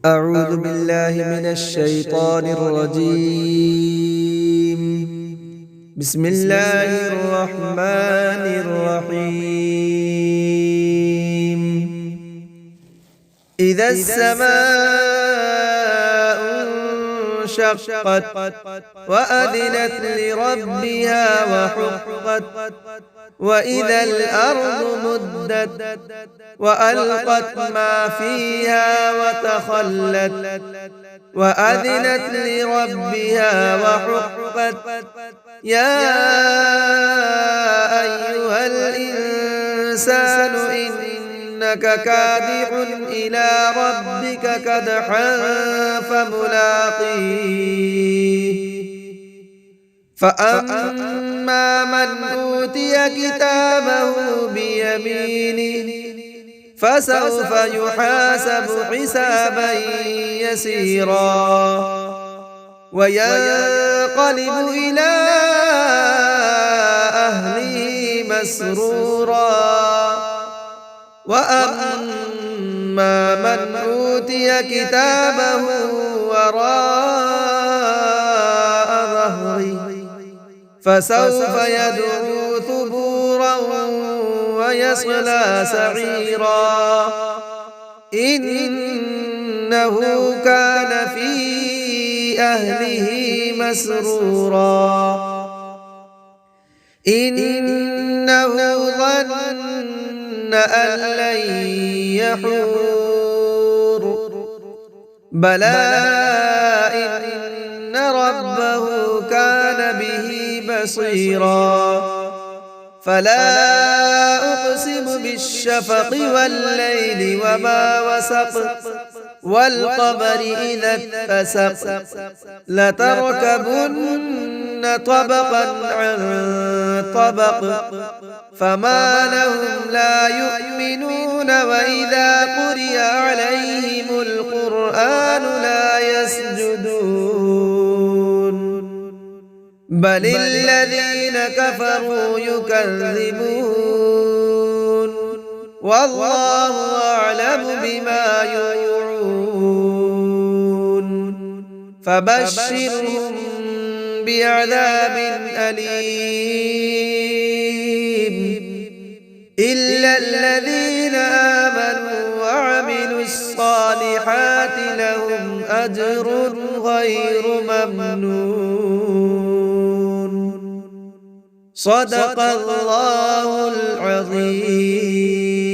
أعوذ بالله من الشيطان الرجيم. بسم الله الرحمن الرحيم. إذا السماء انشقت وأذنت لربها وحقت وإذا الأرض مدت وألقت ما فيها وتخلت وأذنت لربها وحقت يا أيها الإنسان إنك كادح إلى ربك كدحا فملاقيه فأما من أوتي كتابه بيمينه فسوف يحاسب حسابا يسيرا وينقلب إلى أهله مسرورا وأما من أوتي كتابه وراء ظهره فسوف يدعو ثبورا ويصلى سعيرا إنه كان في أهله مسرورا إنه ظن أن لن يحور بلى إن ربه كان به بصيرا فلا أقسم بالشفق والليل وما وسق والقمر إذا اتسق لتركبن طبقا عن طبق فما لهم لا يؤمنون وإذا قرئ عليهم القرآن لا يسجدون بل الذين كفروا يكذبون والله أعلم بما يوعون فبشرهم بعذاب أليم إلا الذين آمنوا وعملوا الصالحات لهم أجر غير ممنون صدق الله العظيم.